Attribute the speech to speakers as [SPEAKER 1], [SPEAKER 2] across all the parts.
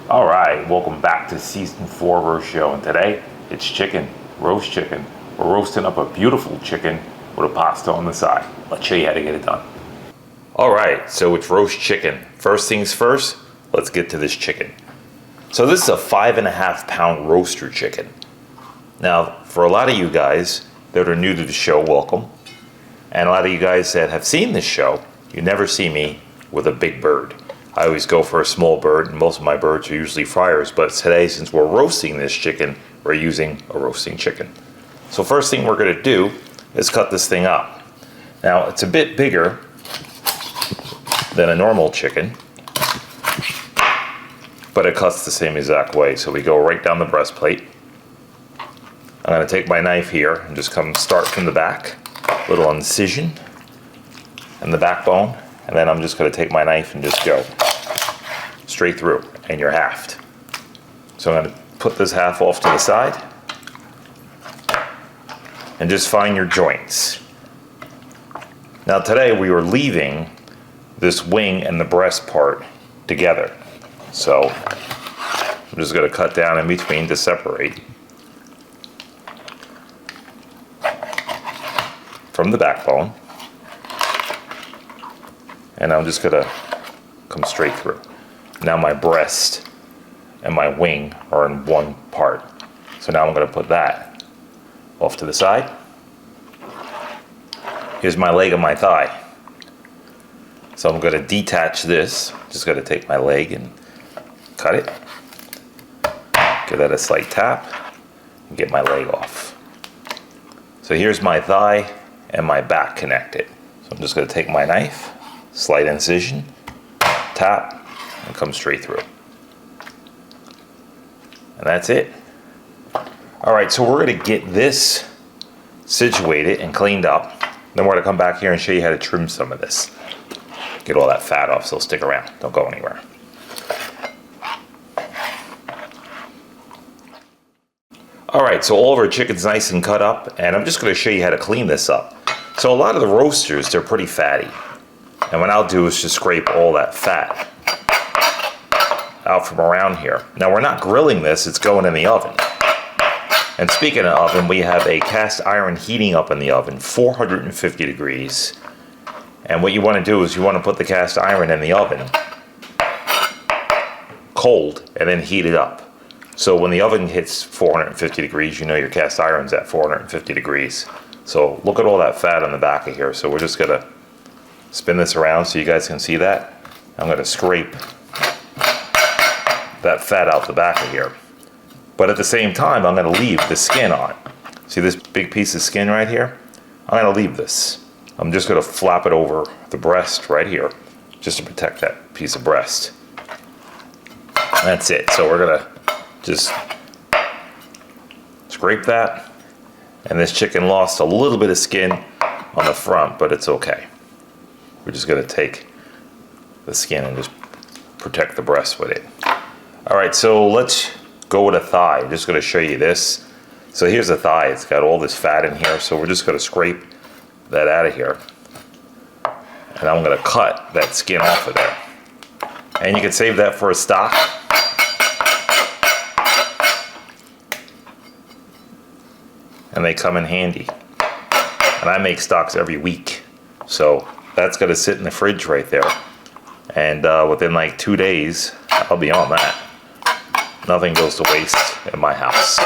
[SPEAKER 1] All right, welcome back to season 4 roast show, and today it's chicken, roast chicken. We're roasting up a beautiful chicken with a pasta on the side. Let's show you how to get it done. All right, so it's roast chicken. First things first, let's get to this chicken. So this is a 5.5 pound roaster chicken. Now, for a lot of you guys that are new to the show, welcome. And a lot of you guys that have seen this show, you never see me with a big bird. I always go for a small bird, and most of my birds are usually fryers, but today, since we're roasting this chicken, we're using a roasting chicken. So first thing we're gonna do is cut this thing up. Now, it's a bit bigger than a normal chicken, but it cuts the same exact way. So we go right down the breastplate. I'm gonna take my knife here and just start from the back, little incision and the backbone, and then I'm just gonna take my knife and just go straight through, and you're halved. So I'm gonna put this half off to the side and just find your joints. Now today we were leaving this wing and the breast part together. So I'm just gonna cut down in between to separate from the backbone. And I'm just gonna come straight through. Now my breast and my wing are in one part. So now I'm gonna put that off to the side. Here's my leg and my thigh. So I'm gonna detach this. Just gonna take my leg and cut it. Give that a slight tap and get my leg off. So here's my thigh and my back connected. So I'm just gonna take my knife, slight incision, tap, and come straight through. And that's it. All right, so we're gonna get this situated and cleaned up. Then we're gonna come back here and show you how to trim some of this. Get all that fat off, so stick around, don't go anywhere. All right, so all of our chicken's nice and cut up, and I'm just gonna show you how to clean this up. So a lot of the roasters, they're pretty fatty. And what I'll do is just scrape all that fat out from around here. Now we're not grilling this, it's going in the oven. And speaking of oven, we have a cast iron heating up in the oven, 450 degrees. And what you want to do is you want to put the cast iron in the oven cold and then heat it up. So when the oven hits 450 degrees, you know your cast iron's at 450 degrees. So look at all that fat on the back of here. So we're just gonna spin this around so you guys can see that. I'm gonna scrape that fat out the back of here. But at the same time, I'm gonna leave the skin on. See this big piece of skin right here? I'm gonna leave this. I'm just gonna flap it over the breast right here, just to protect that piece of breast. That's it. So we're gonna just scrape that. And this chicken lost a little bit of skin on the front, but it's okay. We're just gonna take the skin and just protect the breast with it. All right, so let's go with a thigh. I'm just gonna show you this. So here's a thigh, it's got all this fat in here, so we're just gonna scrape that out of here. And I'm gonna cut that skin off of there. And you can save that for a stock. And they come in handy. And I make stocks every week. So that's gonna sit in the fridge right there. And within like 2 days, I'll be on that. Nothing goes to waste in my house.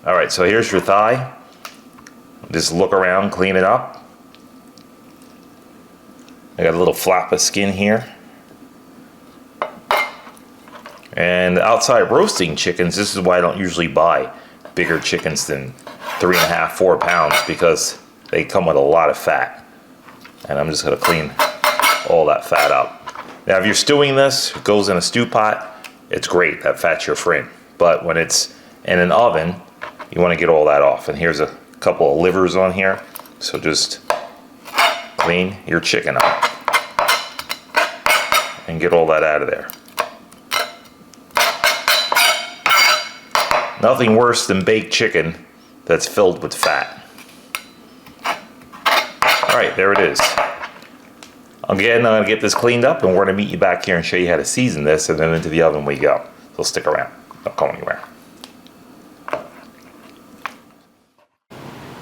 [SPEAKER 1] All right, so here's your thigh. Just look around, clean it up. I got a little flap of skin here. And outside roasting chickens, this is why I don't usually buy bigger chickens than 3.5, 4 pounds, because they come with a lot of fat. And I'm just gonna clean all that fat up. Now, if you're stewing this, it goes in a stew pot, it's great, that fat's your friend. But when it's in an oven, you wanna get all that off. And here's a couple of livers on here. So just clean your chicken up and get all that out of there. Nothing worse than baked chicken that's filled with fat. All right, there it is. Again, I'm gonna get this cleaned up and we're gonna meet you back here and show you how to season this, and then into the oven we go. So stick around, don't go anywhere.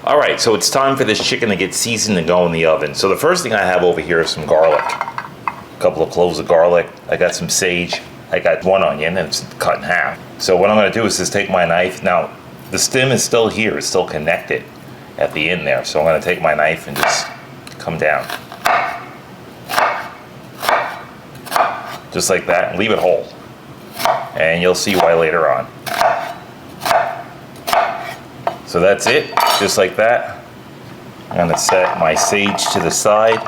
[SPEAKER 1] All right, so it's time for this chicken to get seasoned and go in the oven. So the first thing I have over here is some garlic. A couple of cloves of garlic. I got some sage. I got one onion and it's cut in half. So what I'm gonna do is just take my knife. Now, the stem is still here, it's still connected at the end there. So I'm gonna take my knife and just come down. Just like that, and leave it whole. And you'll see why later on. So that's it, just like that. I'm gonna set my sage to the side.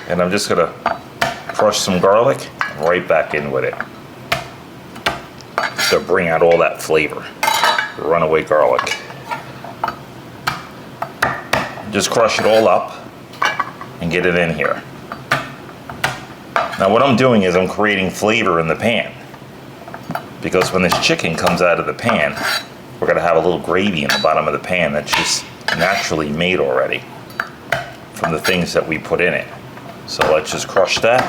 [SPEAKER 1] And I'm just gonna crush some garlic right back in with it. To bring out all that flavor. The runaway garlic. Just crush it all up and get it in here. Now what I'm doing is I'm creating flavor in the pan. Because when this chicken comes out of the pan, we're gonna have a little gravy in the bottom of the pan that's just naturally made already from the things that we put in it. So let's just crush that.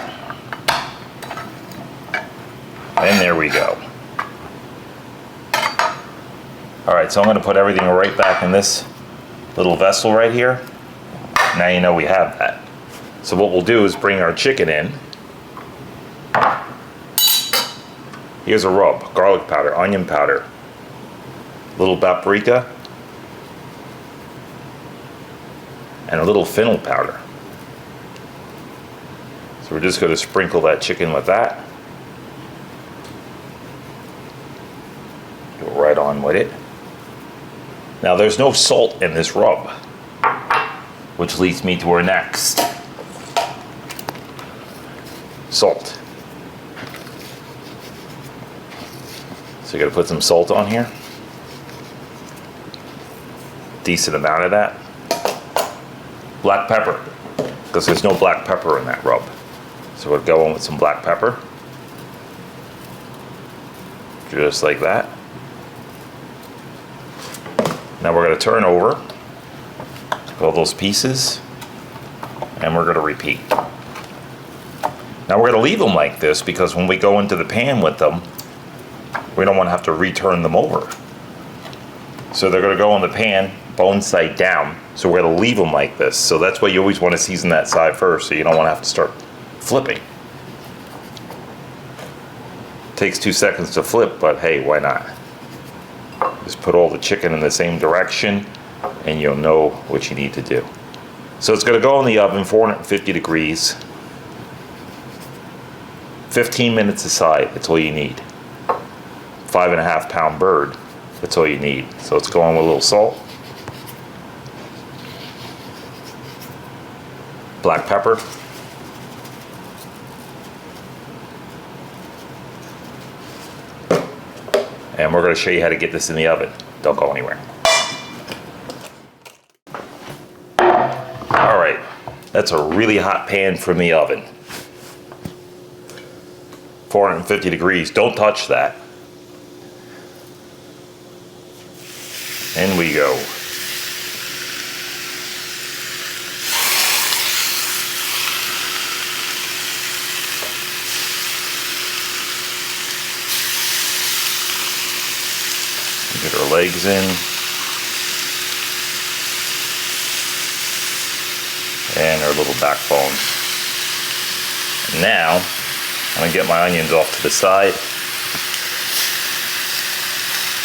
[SPEAKER 1] And there we go. All right, so I'm gonna put everything right back in this little vessel right here. Now you know we have that. So what we'll do is bring our chicken in. Here's a rub, garlic powder, onion powder, little paprika, and a little fennel powder. So we're just going to sprinkle that chicken with that. Go right on with it. Now there's no salt in this rub, which leads me to our next. Salt. So you're gonna put some salt on here. Decent amount of that. Black pepper, because there's no black pepper in that rub. So we'll go in with some black pepper. Just like that. Now we're gonna turn over all those pieces and we're gonna repeat. Now we're gonna leave them like this because when we go into the pan with them, we don't want to have to return them over. So they're gonna go in the pan, bone side down. So we're gonna leave them like this. So that's why you always want to season that side first, so you don't want to have to start flipping. Takes 2 seconds to flip, but hey, why not? Just put all the chicken in the same direction and you'll know what you need to do. So it's gonna go in the oven, 450 degrees. 15 minutes aside, that's all you need. 5.5 pound bird, that's all you need. So it's going with a little salt. Black pepper. And we're going to show you how to get this in the oven. Don't go anywhere. All right, that's a really hot pan from the oven. 450 degrees, don't touch that. In we go. Get our legs in. And our little backbone. And now, I'm gonna get my onions off to the side.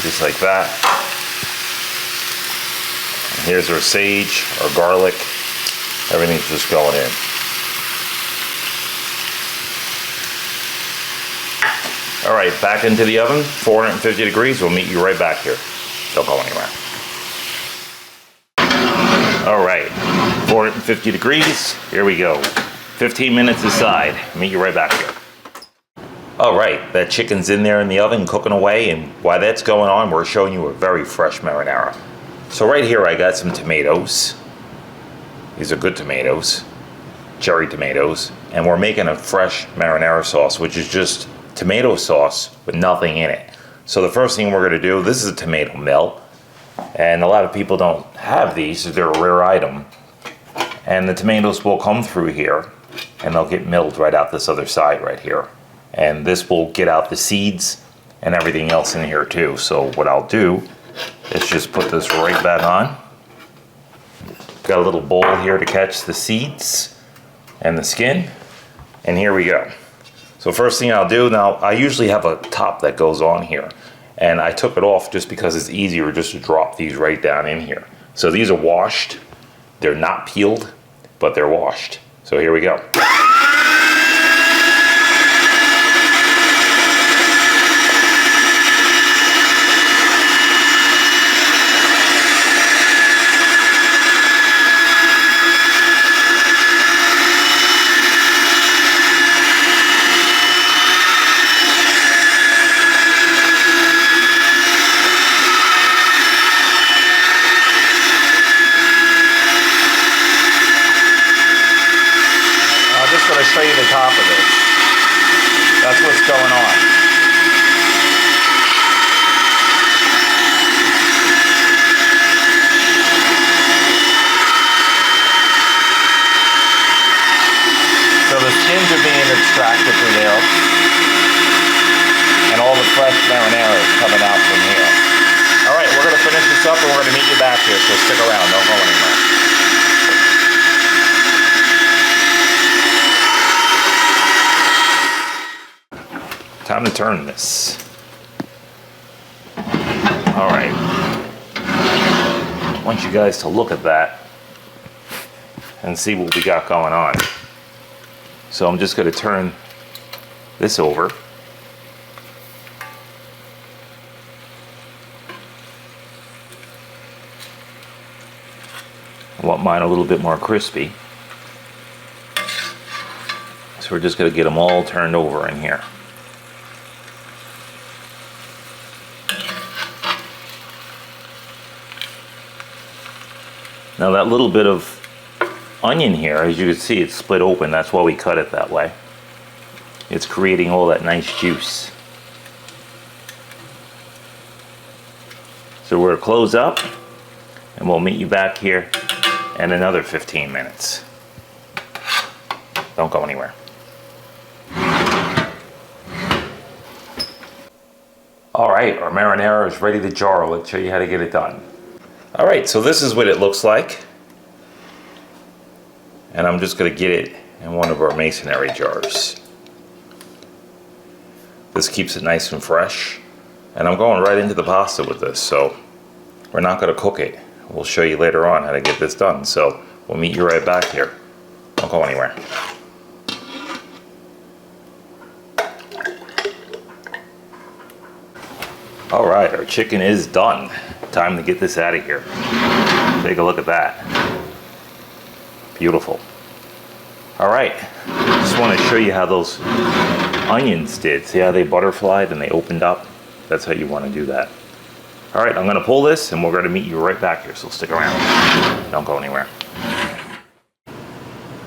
[SPEAKER 1] Just like that. And here's our sage, our garlic. Everything's just going in. All right, back into the oven, 450 degrees. We'll meet you right back here. Don't go anywhere. All right, 450 degrees. Here we go. 15 minutes aside. Meet you right back here. All right, that chicken's in there in the oven cooking away, and while that's going on, we're showing you a very fresh marinara. So right here, I got some tomatoes. These are good tomatoes, cherry tomatoes, and we're making a fresh marinara sauce, which is just tomato sauce with nothing in it. So the first thing we're gonna do, this is a tomato mill, and a lot of people don't have these, so they're a rare item. And the tomatoes will come through here, and they'll get milled right out this other side right here. and this will get out the seeds and everything else in here too. So what I'll do is just put this right back on. Got a little bowl here to catch the seeds and the skin, and here we go. So first thing I'll do, now I usually have a top that goes on here, and I took it off just because it's easier just to drop these right down in here. So these are washed, they're not peeled, but they're washed. So here we go. Show you the top of this. That's what's going on. So the skins are being extracted from there, and all the fresh marinara is coming out from here. All right, we're going to finish this up and we're going to meet you back here, so stick around, don't go anywhere. Time to turn this. All right. I want you guys to look at that and see what we got going on. So I'm just going to turn this over. I want mine a little bit more crispy. So we're just going to get them all turned over in here. Now that little bit of onion here, as you can see, it's split open. That's why we cut it that way. It's creating all that nice juice. So we're gonna close up and we'll meet you back here in another 15 minutes. Don't go anywhere. All right, our marinara is ready to jar. Let's show you how to get it done. All right, so this is what it looks like. And I'm just gonna get it in one of our masonry jars. This keeps it nice and fresh. And I'm going right into the pasta with this, so we're not gonna cook it. We'll show you later on how to get this done. So we'll meet you right back here. Don't go anywhere. All right, our chicken is done. Time to get this out of here. Take a look at that. Beautiful. All right, just want to show you how those onions did. See how they butterflied and they opened up? That's how you want to do that. All right, I'm going to pull this and we're going to meet you right back here, so stick around. Don't go anywhere.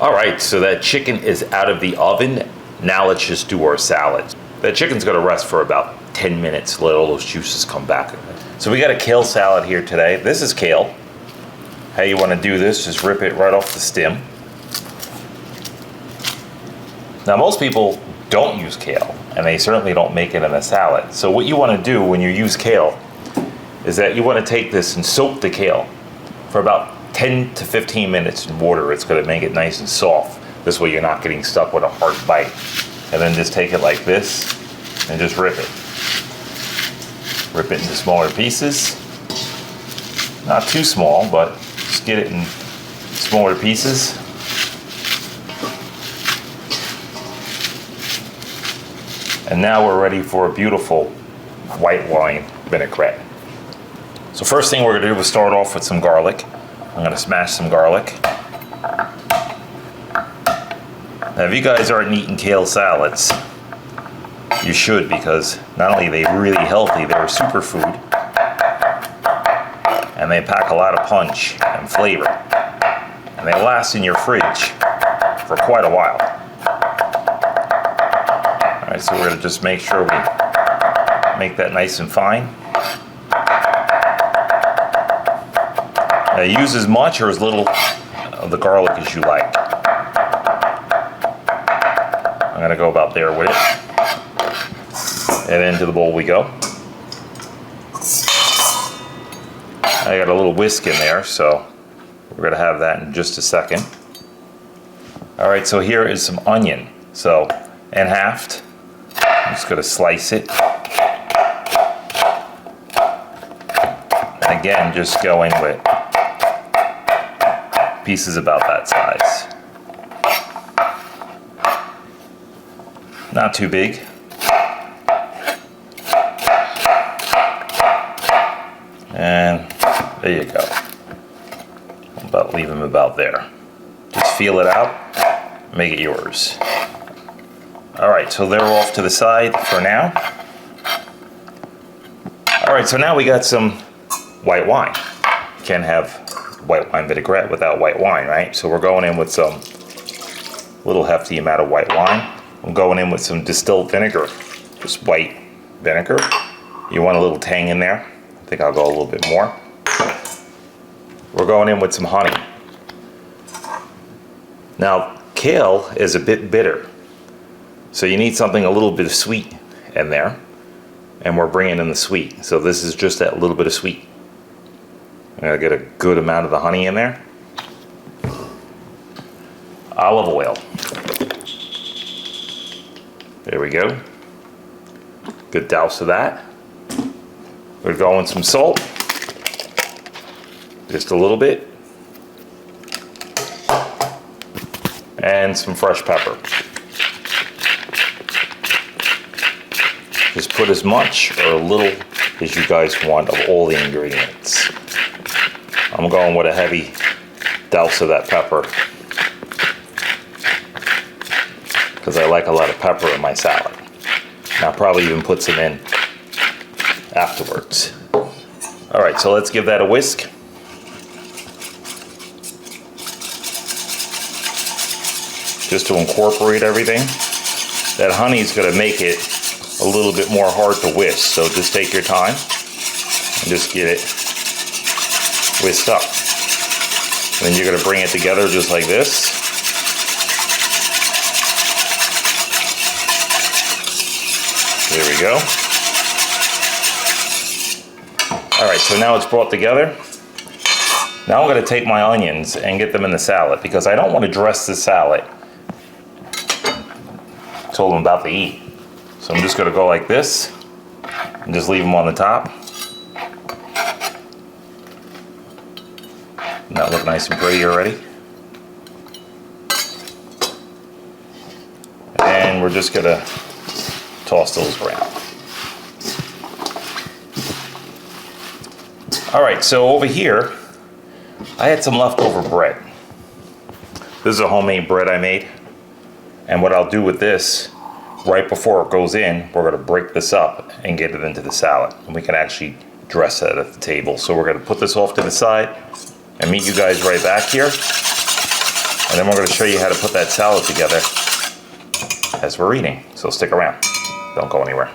[SPEAKER 1] All right, so that chicken is out of the oven. Now let's just do our salad. That chicken's going to rest for about 10 minutes, let all those juices come back. So we got a kale salad here today. This is kale. How you want to do this, just rip it right off the stem. Now most people don't use kale, and they certainly don't make it in a salad. So what you want to do when you use kale is that you want to take this and soak the kale for about 10 to 15 minutes in water. It's going to make it nice and soft. This way you're not getting stuck with a hard bite. And then just take it like this and just rip it. Rip it into smaller pieces. Not too small, but just get it in smaller pieces. And now we're ready for a beautiful white wine vinaigrette. So first thing we're gonna do is start off with some garlic. I'm gonna smash some garlic. Now if you guys aren't eating kale salads, you should, because not only are they really healthy, they're a superfood, and they pack a lot of punch and flavor, and they last in your fridge for quite a while. All right, so we're gonna just make sure we make that nice and fine. Now use as much or as little of the garlic as you like. I'm gonna go about there with it. And into the bowl we go. I got a little whisk in there, so we're gonna have that in just a second. All right, so here is some onion. So, in half. I'm just gonna slice it. And again, just going with pieces about that size. Not too big. And there you go. Leave them about there. Just feel it out, make it yours. All right, so they're off to the side for now. All right, so now we got some white wine. You can't have white wine vinaigrette without white wine, right? So we're going in with some little hefty amount of white wine. I'm going in with some distilled vinegar, just white vinegar. You want a little tang in there. I think I'll go a little bit more. We're going in with some honey. Now, kale is a bit bitter, so you need something a little bit of sweet in there, and we're bringing in the sweet. So this is just that little bit of sweet. I'm gonna get a good amount of the honey in there. Olive oil. There we go. Good douse of that. We're going some salt. Just a little bit. And some fresh pepper. Just put as much or a little as you guys want of all the ingredients. I'm going with a heavy douse of that pepper because I like a lot of pepper in my salad. And I'll probably even put some in afterwards. All right, so let's give that a whisk. Just to incorporate everything. That honey is going to make it a little bit more hard to whisk, so just take your time and just get it whisked up. And then you're going to bring it together just like this. There we go. All right, so now it's brought together. Now I'm going to take my onions and get them in the salad because I don't want to dress the salad till I'm about to eat. So I'm just going to go like this and just leave them on the top. And that look nice and pretty already. And we're just going to toss those around. All right, so over here, I had some leftover bread. This is a homemade bread I made. And what I'll do with this, right before it goes in, we're gonna break this up and get it into the salad. And we can actually dress that at the table. So we're gonna put this off to the side and meet you guys right back here. And then we're gonna show you how to put that salad together as we're eating. So stick around, don't go anywhere.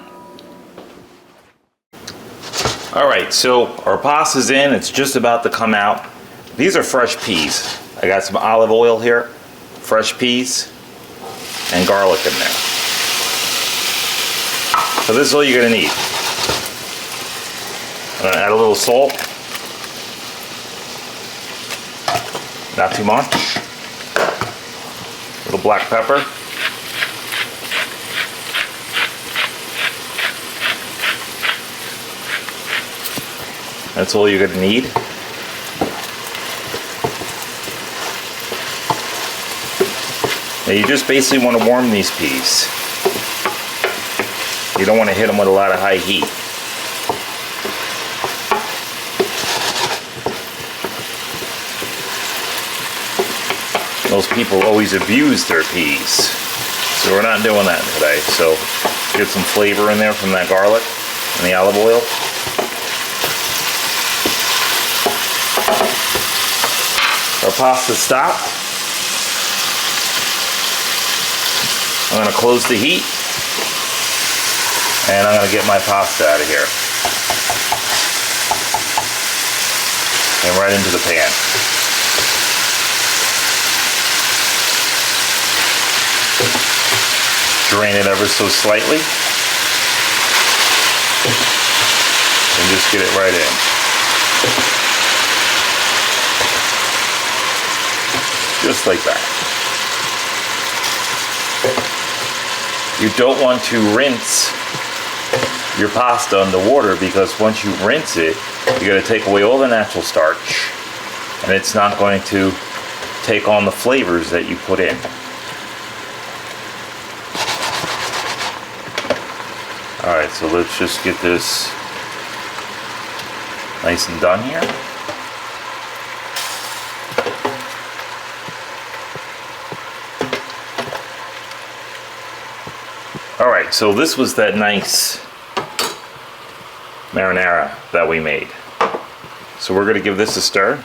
[SPEAKER 1] All right, so our pasta's in, it's just about to come out. These are fresh peas. I got some olive oil here, fresh peas, and garlic in there. So this is all you're gonna need. I'm gonna add a little salt. Not too much. A little black pepper. That's all you're gonna need. Now you just basically want to warm these peas. You don't want to hit them with a lot of high heat. Most people always abuse their peas. So we're not doing that today. So get some flavor in there from that garlic and the olive oil. Our pasta's stopped. I'm going to close the heat and I'm going to get my pasta out of here and right into the pan. Drain it ever so slightly. and just get it right in. Just like that. You don't want to rinse your pasta underwater, because once you rinse it, you're going to take away all the natural starch, and it's not going to take on the flavors that you put in. Alright, so let's just get this nice and done here. Alright, so this was that nice marinara that we made. So we're going to give this a stir.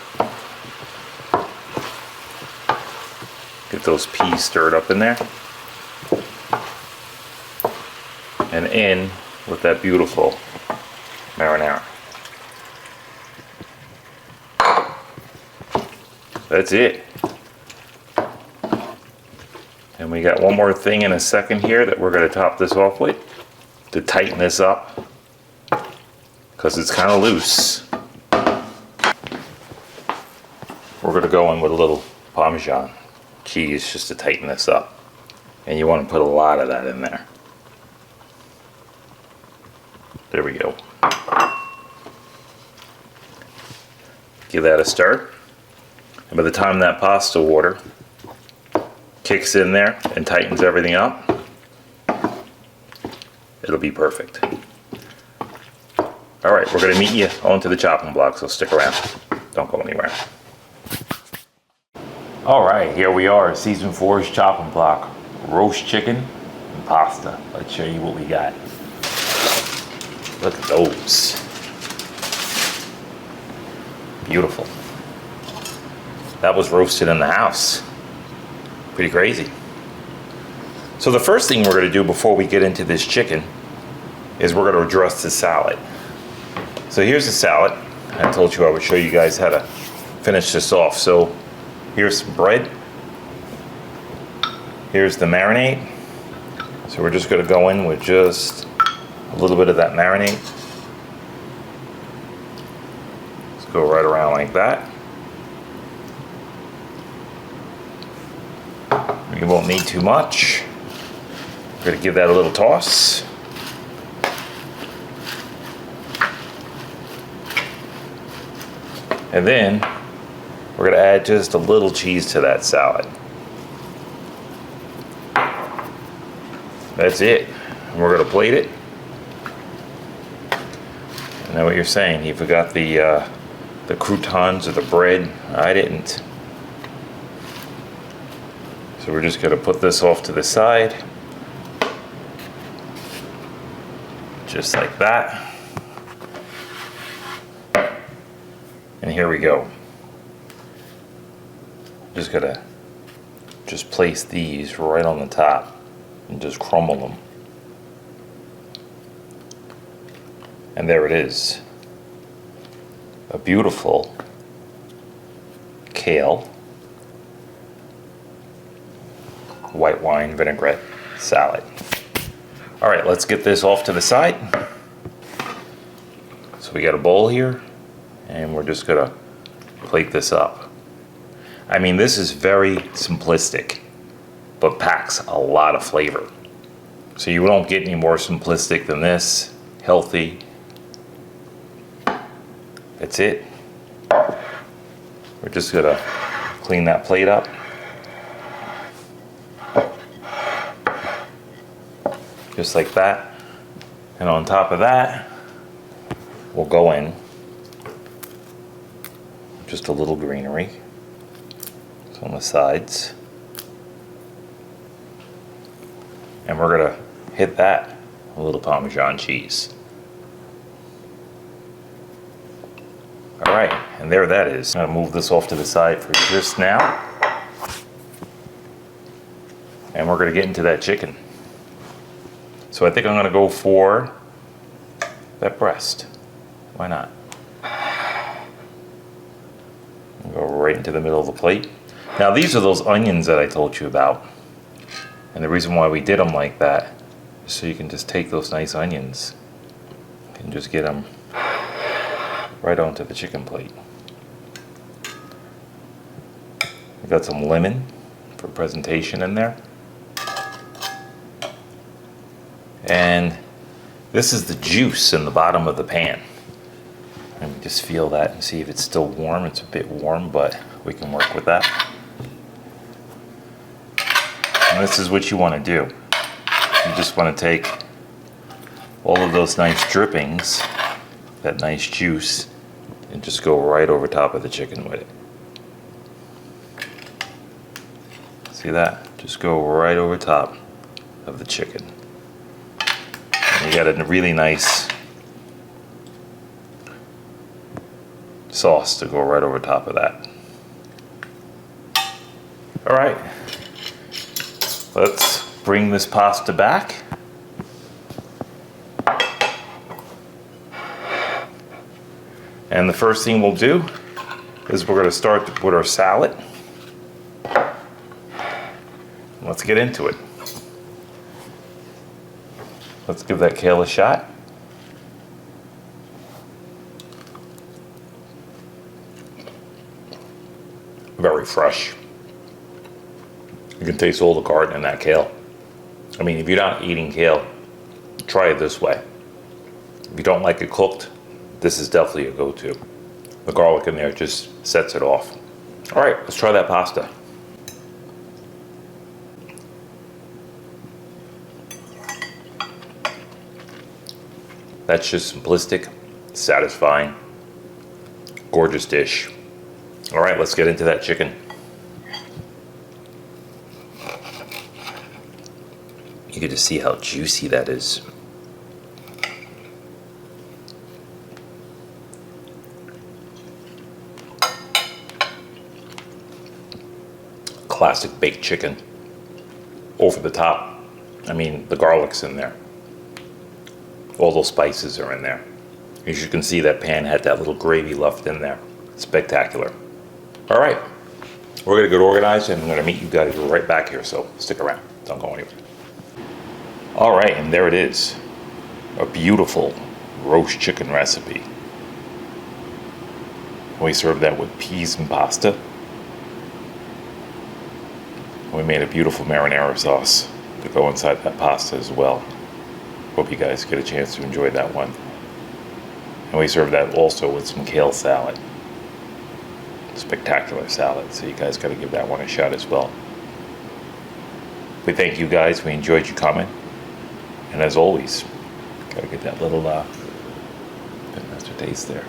[SPEAKER 1] Get those peas stirred up in there. And in with that beautiful marinara. That's it. And we got one more thing in a second here that we're going to top this off with to tighten this up, because it's kind of loose. We're going to go in with a little Parmesan cheese just to tighten this up. And you want to put a lot of that in there. There we go. Give that a stir. And by the time that pasta water kicks in there and tightens everything up, it'll be perfect. All right, we're going to meet you onto the chopping block, so stick around. Don't go anywhere. All right, here we are, season 4's chopping block. Roast chicken and pasta. Let's show you what we got. Look at those. Beautiful. That was roasted in the house. Pretty crazy. So the first thing we're going to do before we get into this chicken is we're going to address the salad. So here's the salad. I told you I would show you guys how to finish this off. So here's some bread. Here's the marinade. So we're just going to go in with just a little bit of that marinade. Let's go right around like that. You won't need too much. We're going to give that a little toss. And then we're going to add just a little cheese to that salad. That's it. And we're going to plate it. I know what you're saying. You forgot the croutons or the bread. I didn't. So we're just going to put this off to the side. Just like that. And here we go. Just going to just place these right on the top and just crumble them. And there it is. A beautiful kale white wine vinaigrette salad. All right, let's get this off to the side. So we got a bowl here, and we're just gonna plate this up. I mean, this is very simplistic, but packs a lot of flavor. So you don't get any more simplistic than this. Healthy. That's it. We're just gonna clean that plate up. Just like that. And on top of that, we'll go in just a little greenery. So on the sides. And we're gonna hit that with a little Parmesan cheese. All right, and there that is. I'm gonna move this off to the side for just now. And we're gonna get into that chicken. So I think I'm gonna go for that breast. Why not? Go right into the middle of the plate. Now these are those onions that I told you about. And the reason why we did them like that is so you can just take those nice onions and just get them right onto the chicken plate. We got some lemon for presentation in there. And this is the juice in the bottom of the pan. Let me just feel that and see if it's still warm. It's a bit warm, but we can work with that. And this is what you want to do. You just want to take all of those nice drippings, that nice juice, and just go right over top of the chicken with it. See that? Just go right over top of the chicken. And you got a really nice sauce to go right over top of that. All right, let's bring this pasta back. And the first thing we'll do is we're going to start to put our salad. Let's get into it. Let's give that kale a shot. Very fresh. You can taste all the garden in that kale. I mean, if you're not eating kale, try it this way. If you don't like it cooked, this is definitely a go-to. The garlic in there just sets it off. All right, let's try that pasta. That's just simplistic, satisfying, gorgeous dish. All right, let's get into that chicken. You get to see how juicy that is. Classic baked chicken. Over the top. I mean, the garlic's in there. All those spices are in there. As you can see, that pan had that little gravy left in there. Spectacular. All right, we're gonna get organized and I'm gonna meet you guys right back here, so stick around, don't go anywhere. All right, and there it is. A beautiful roast chicken recipe. We served that with peas and pasta. We made a beautiful marinara sauce to go inside that pasta as well. Hope you guys get a chance to enjoy that one. And we served that also with some kale salad. Spectacular salad, so you guys got to give that one a shot as well. We thank you guys. We enjoyed you coming, and as always, got to get that little bit master taste there.